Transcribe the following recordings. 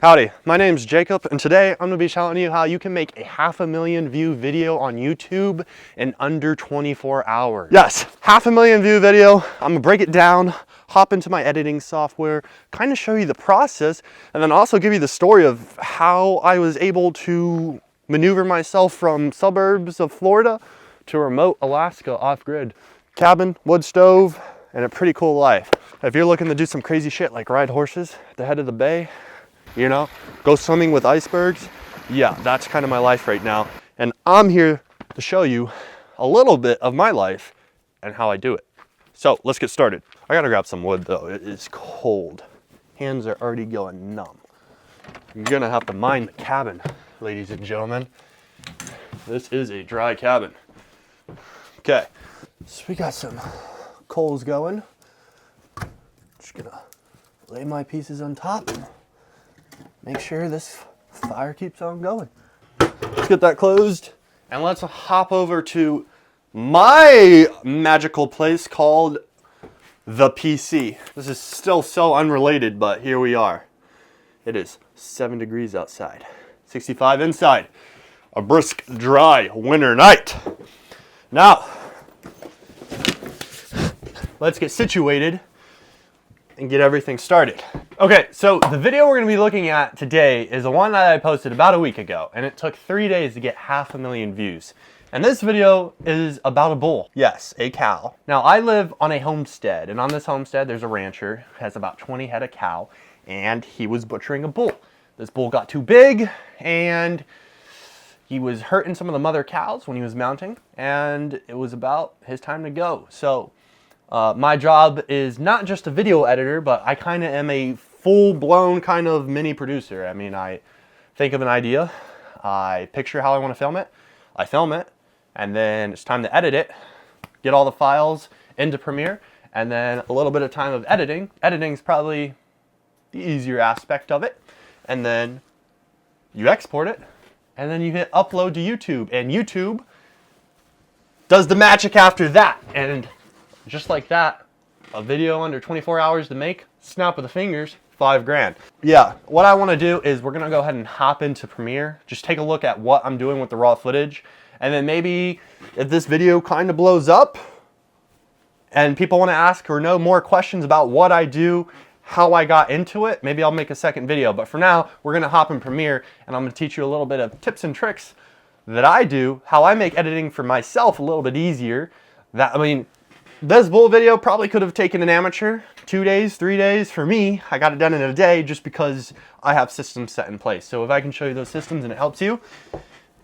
Howdy, my name's Jacob, and today I'm gonna be telling you how you can make a 500,000 view video on YouTube in under 24 hours. Yes, 500,000 view video. I'm gonna break it down, hop into my editing software, kind of show you the process, and then also give you the story of how I was able to maneuver myself from suburbs of Florida to remote Alaska off-grid. Cabin, wood stove, and a pretty cool life. If you're looking to do some crazy shit like ride horses at the head of the bay, you know, go swimming with icebergs, yeah, that's kind of my life right now. And I'm here to show you a little bit of my life and how I do it. So let's get started. I gotta grab some wood though, it is cold. Hands are already going numb. You're gonna have to mind the cabin, ladies and gentlemen. This is a dry cabin. Okay, so we got some coals going. Just gonna lay my pieces on top. Make sure this fire keeps on going. Let's get that closed and let's hop over to my magical place called the PC. This is still so unrelated, but here we are. It is 7 degrees outside, 65 inside. A brisk, dry winter night. Now, let's get situated and get everything started. Okay, so the video we're gonna be looking at today is the one that I posted about a week ago, and it took 3 days to get 500,000 views. And this video is about a bull. Yes, a cow. Now, I live on a homestead, and on this homestead, there's a rancher who has about 20 head of cow, and he was butchering a bull. This bull got too big, and he was hurting some of the mother cows when he was mounting, and it was about his time to go. So, my job is not just a video editor, but I kind of am a full-blown kind of mini producer. I mean, I think of an idea, I picture how I want to film it, I film it, and then it's time to edit it, get all the files into Premiere, and then a little bit of time of editing. Editing's probably the easier aspect of it. And then you export it, and then you hit upload to YouTube, and YouTube does the magic after that. And just like that, a video under 24 hours to make, snap of the fingers, $5 grand. Yeah, what I want to do is we're going to go ahead and hop into Premiere, just take a look at what I'm doing with the raw footage, and then maybe if this video kind of blows up and people want to ask or know more questions about what I do, how I got into it, maybe I'll make a second video. But for now, we're going to hop in Premiere, and I'm going to teach you a little bit of tips and tricks that I do, how I make editing for myself a little bit easier. This bull video probably could have taken an amateur 2 days, 3 days. For me, I got it done in a day just because I have systems set in place. So if I can show you those systems and it helps you,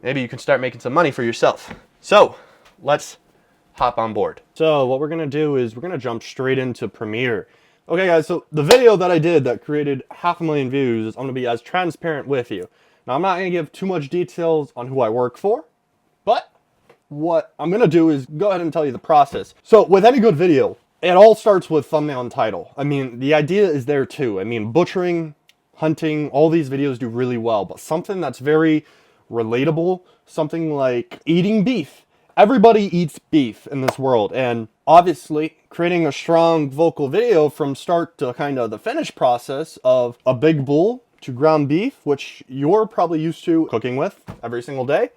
maybe you can start making some money for yourself. So let's hop on board. So what we're gonna do is we're gonna jump straight into Premiere. Okay guys, so the video that I did that created 500,000 views, I'm gonna be as transparent with you. Now I'm not gonna give too much details on who I work for, but what I'm gonna do is go ahead and tell you the process. So with any good video, it all starts with thumbnail and title. I mean, the idea is there too. I mean, butchering, hunting, all these videos do really well, but something that's very relatable, something like eating beef. Everybody eats beef in this world, and obviously creating a strong vocal video from start to kind of the finish process of a big bull to ground beef, which you're probably used to cooking with every single day.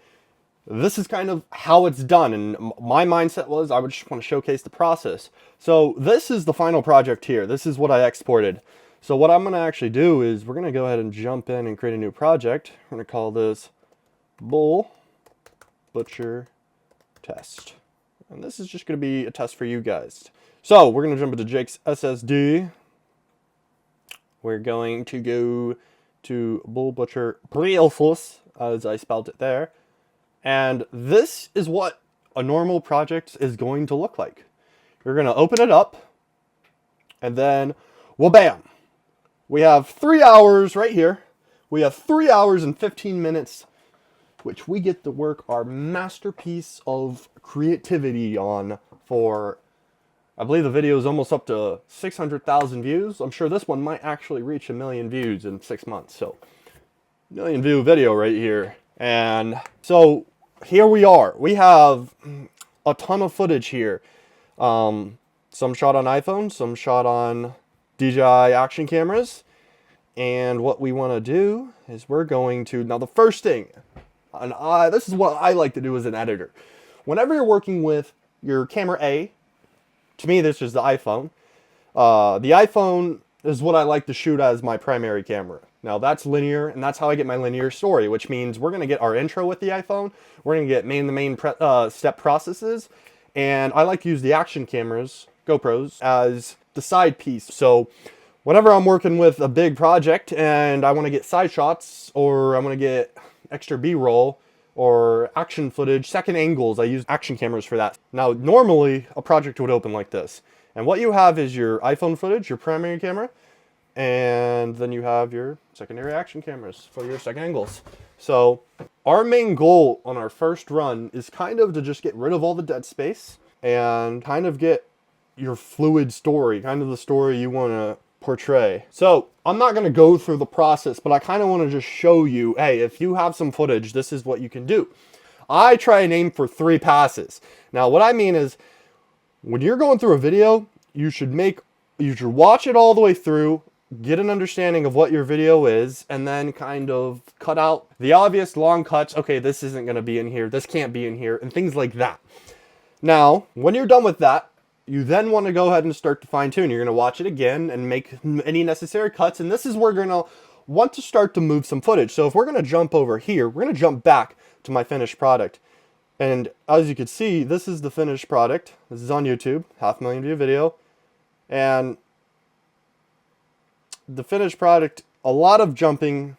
This is kind of how it's done, and my mindset was I would just want to showcase the process. So this is the final project here. This is what I exported. So what I'm going to actually do is we're going to go ahead and jump in and create a new project. We're going to call this Bull Butcher Test. And this is just going to be a test for you guys. So we're going to jump into Jake's SSD. We're going to go to Bull Butcher Breelfuss, as I spelled it there. And this is what a normal project is going to look like. You're going to open it up, and then, well, bam. We have 3 hours right here. We have 3 hours and 15 minutes, which we get to work our masterpiece of creativity on for, I believe the video is almost up to 600,000 views. I'm sure this one might actually reach 1 million views in 6 months. So, 1 million view video right here. And so here we are. We have a ton of footage here. Some shot on iPhone, some shot on DJI action cameras. And what we want to do is we're going to, now the first thing, and this is what I like to do as an editor. Whenever you're working with your camera A, to me this is the iPhone. The iPhone is what I like to shoot as my primary camera. Now that's linear, and that's how I get my linear story, which means we're going to get our intro with the iPhone. We're going to get the main step processes, and I like to use the action cameras, GoPros, as the side piece. So whenever I'm working with a big project and I want to get side shots, or I want to get extra B-roll or action footage, second angles, I use action cameras for that. Now normally a project would open like this, and what you have is your iPhone footage, your primary camera, and then you have your secondary action cameras for your second angles. So our main goal on our first run is kind of to just get rid of all the dead space and kind of get your fluid story, kind of the story you want to portray. So I'm not going to go through the process, but I kind of want to just show you, hey, if you have some footage, this is what you can do. I try and aim for 3 passes. Now what I mean is, when you're going through a video, you should watch it all the way through, get an understanding of what your video is, and then kind of cut out the obvious long cuts. Okay, this isn't going to be in here, this can't be in here, and things like that. Now, when you're done with that, you then want to go ahead and start to fine tune. You're going to watch it again and make any necessary cuts, and this is where you're going to want to start to move some footage. So if we're going to jump over here, we're going to jump back to my finished product. And as you can see, this is the finished product. This is on YouTube, 500,000 view video. And the finished product, a lot of jumping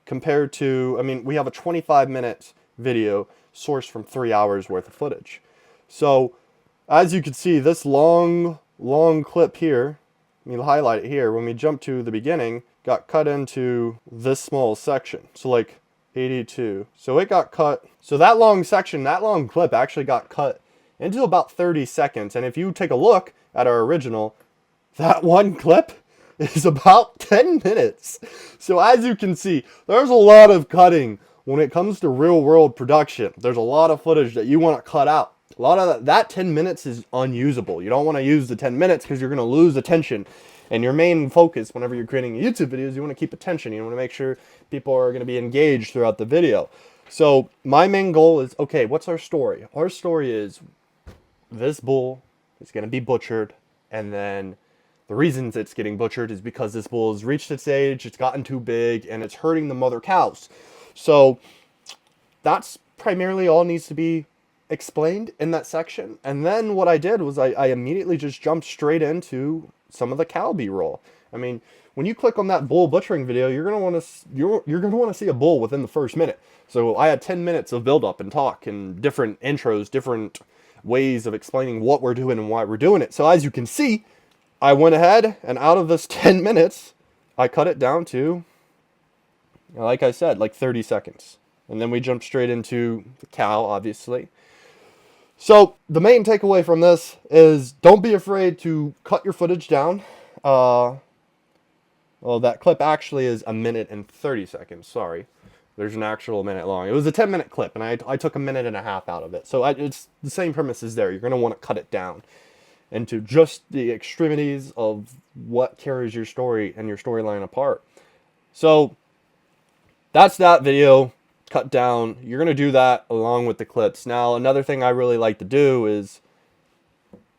compared to, I mean, we have a 25-minute video sourced from 3 hours worth of footage. So as you can see, this long clip here, let me highlight it here, when we jump to the beginning, got cut into this small section. So like 82. So it got cut. So that long section, that long clip actually got cut into about 30 seconds. And if you take a look at our original, that one clip is about 10 minutes. So as you can see, there's a lot of cutting when it comes to real world production. There's a lot of footage that you want to cut out. A lot of that 10 minutes is unusable. You don't want to use the 10 minutes because you're going to lose attention. And your main focus whenever you're creating YouTube videos, you want to keep attention. You want to make sure people are going to be engaged throughout the video. So my main goal is, okay, what's our story? Our story is this bull is going to be butchered, and then the reasons it's getting butchered is because this bull has reached its age, it's gotten too big, and it's hurting the mother cows. So that's primarily all needs to be explained in that section. And then what I did was I immediately just jumped straight into some of the cow B-roll. I mean, when you click on that bull butchering video, you're gonna want to see a bull within the first minute. So I had 10 minutes of build up and talk and different intros, different ways of explaining what we're doing and why we're doing it. So as you can see, I went ahead and out of this 10 minutes, I cut it down to, like I said, like 30 seconds. And then we jumped straight into the cow, obviously. So the main takeaway from this is don't be afraid to cut your footage down. Well, that clip actually is 1 minute and 30 seconds. Sorry. There's an actual minute long. It was a 10-minute clip, and I took 1.5 minutes out of it. So it's the same premise is there. You're going to want to cut it down into just the extremities of what carries your story and your storyline apart. So that's that video cut down. You're going to do that along with the clips. Now, another thing I really like to do is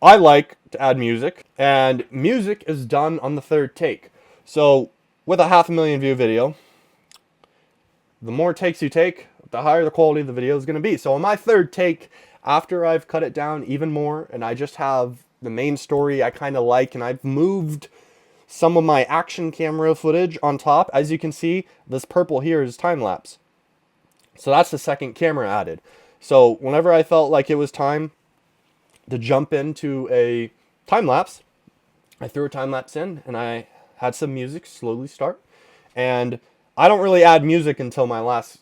I like to add music, and music is done on the 3rd take. So with a 500,000 view video, the more takes you take, the higher the quality of the video is going to be. So on my 3rd take, after I've cut it down even more, and I just have the main story I kind of like, and I've moved some of my action camera footage on top. As you can see, this purple here is time-lapse. So that's the 2nd camera added. So whenever I felt like it was time to jump into a time-lapse, I threw a time-lapse in, and I had some music slowly start. And I don't really add music until my last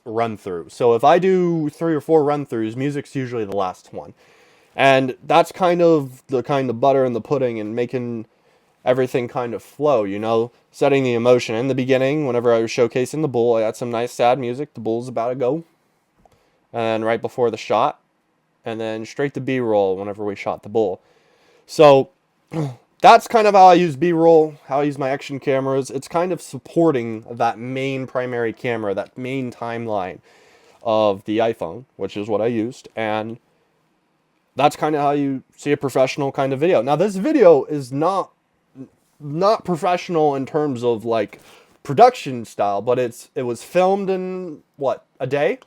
run through. So if I do 3 or 4 run throughs, music's usually the last one. And that's kind of the butter in the pudding and making everything kind of flow, you know, setting the emotion. In the beginning, whenever I was showcasing the bull, I had some nice sad music. The bull's about to go. And right before the shot, and then straight to B-roll whenever we shot the bull. So that's kind of how I use B-roll, how I use my action cameras. It's kind of supporting that main primary camera, that main timeline of the iPhone, which is what I used. And that's kind of how you see a professional kind of video. Now, this video is not professional in terms of like production style, but it was filmed in what, a day,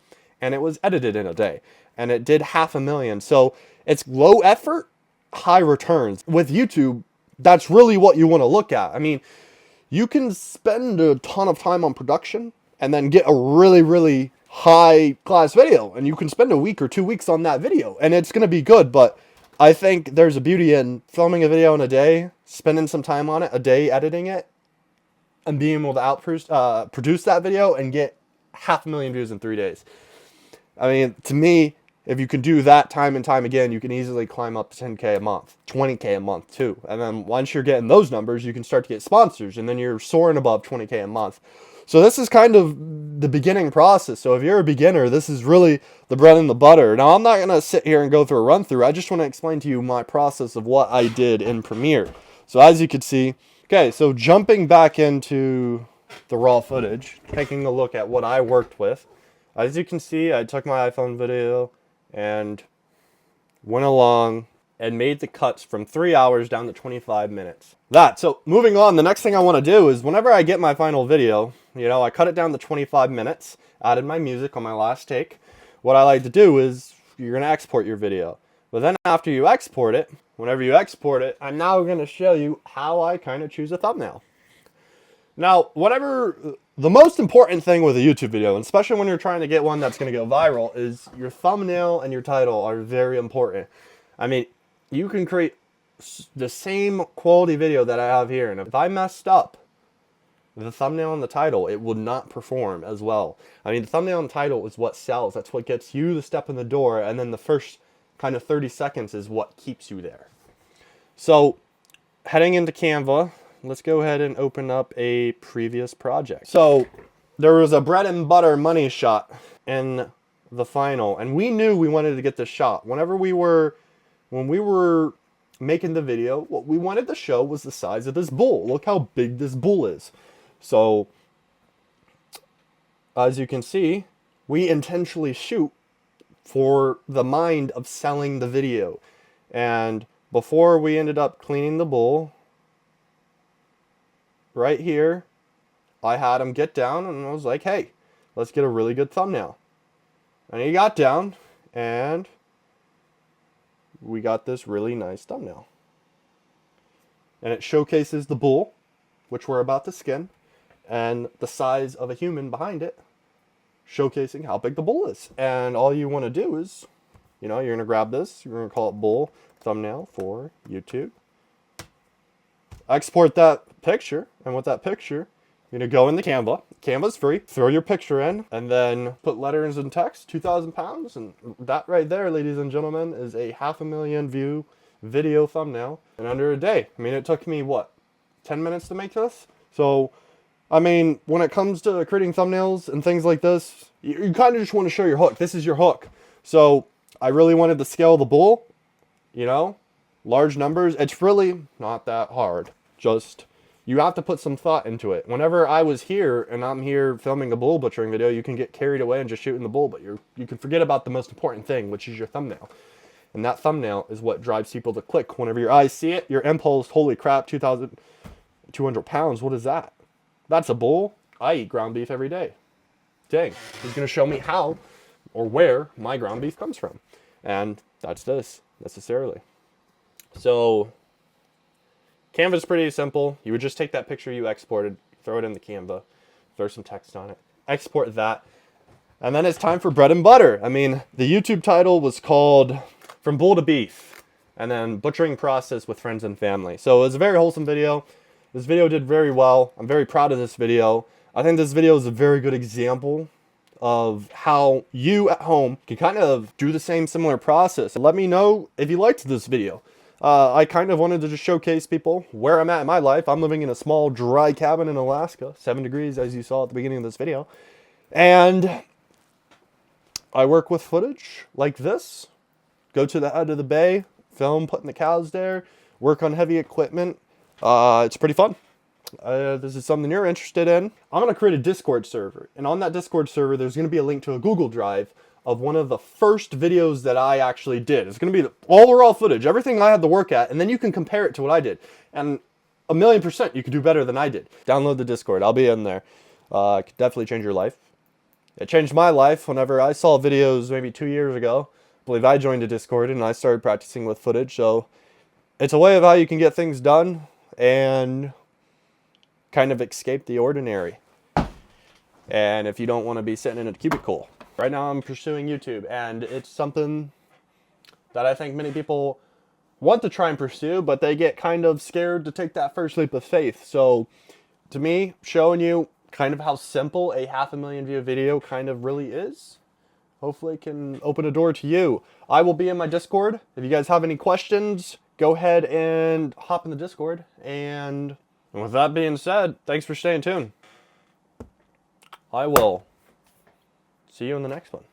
and it was edited in a day, and it did 500,000. So it's low effort, high returns. With YouTube, that's really what you want to look at. I mean, you can spend a ton of time on production and then get a really, really high class video, and you can spend a week or 2 weeks on that video and it's going to be good. But I think there's a beauty in filming a video in a day, spending some time on it, a day editing it, and being able to produce that video and get 500,000 views in 3 days. I mean, to me, if you can do that time and time again, you can easily climb up to 10K a month, 20K a month too. And then once you're getting those numbers, you can start to get sponsors, and then you're soaring above 20K a month. So this is kind of the beginning process. So if you're a beginner, this is really the bread and the butter. Now, I'm not going to sit here and go through a run through. I just want to explain to you my process of what I did in Premiere. So as you can see, okay, so jumping back into the raw footage, taking a look at what I worked with. As you can see, I took my iPhone video and went along and made the cuts from 3 hours down to 25 minutes. So moving on, the next thing I want to do is whenever I get my final video, you know, I cut it down to 25 minutes, added my music on my last take. What I like to do is you're going to export your video. But then after you export it, whenever you export it, I'm now going to show you how I kind of choose a thumbnail. Now, the most important thing with a YouTube video, and especially when you're trying to get one that's going to go viral, is your thumbnail and your title are very important. I mean, you can create the same quality video that I have here, and if I messed up the thumbnail and the title, it would not perform as well. I mean, the thumbnail and title is what sells. That's what gets you the step in the door, and then the first kind of 30 seconds is what keeps you there. So, heading into Canva, let's go ahead and open up a previous project. So there was a bread and butter money shot in the final, and we knew we wanted to get this shot. When we were making the video, what we wanted to show was the size of this bull. Look how big this bull is. So as you can see, we intentionally shoot for the mind of selling the video. And before we ended up cleaning the bull, right here, I had him get down and I was like, hey, let's get a really good thumbnail. And he got down and we got this really nice thumbnail. And it showcases the bull, which we're about to skin, and the size of a human behind it, showcasing how big the bull is. And all you want to do is, you know, you're going to grab this, you're going to call it bull thumbnail for YouTube. Export that picture, and with that picture, you're going to go into Canva. Canva's free. Throw your picture in, and then put letters and text, 2,000 pounds, and that right there, ladies and gentlemen, is a 500,000 view video thumbnail in under a day. I mean, it took me, what, 10 minutes to make this? So, I mean, when it comes to creating thumbnails and things like this, you kind of just want to show your hook. This is your hook. So, I really wanted to scale the bull, you know, large numbers. It's really not that hard. Just, you have to put some thought into it. Whenever I was here and I'm here filming a bull butchering video, you can get carried away and just shooting the bull, but you can forget about the most important thing, which is your thumbnail. And that thumbnail is what drives people to click. Whenever your eyes see it, your impulse, holy crap, 2,200 pounds, what is that? That's a bull. I eat ground beef every day. Dang, he's going to show me how or where my ground beef comes from. And that's this, necessarily. So Canva's pretty simple. You would just take that picture you exported, throw it in the Canva, throw some text on it, export that, and then it's time for bread and butter. I mean, the YouTube title was called From Bull to Beef, and then Butchering Process with Friends and Family. So it was a very wholesome video. This video did very well. I'm very proud of this video. I think this video is a very good example of how you at home can kind of do the same similar process. Let me know if you liked this video. I kind of wanted to just showcase people where I'm at in my life. I'm living in a small dry cabin in Alaska, 7 degrees as you saw at the beginning of this video. And I work with footage like this. Go to the head of the bay, film, putting the cows there, work on heavy equipment. It's pretty fun. This is something you're interested in. I'm going to create a Discord server. And on that Discord server, there's going to be a link to a Google Drive of one of the first videos that I actually did. It's going to be all raw footage, everything I had to work at, and then you can compare it to what I did. And 1,000,000% you could do better than I did. Download the Discord. I'll be in there. It could definitely change your life. It changed my life whenever I saw videos maybe 2 years ago. I believe I joined a Discord and I started practicing with footage. So it's a way of how you can get things done and kind of escape the ordinary. And if you don't want to be sitting in a cubicle. Right now I'm pursuing YouTube, and it's something that I think many people want to try and pursue, but they get kind of scared to take that first leap of faith. So to me, showing you kind of how simple a 500,000 view video kind of really is, hopefully can open a door to you. I will be in my Discord. If you guys have any questions, go ahead and hop in the Discord. And with that being said, thanks for staying tuned. I will see you in the next one.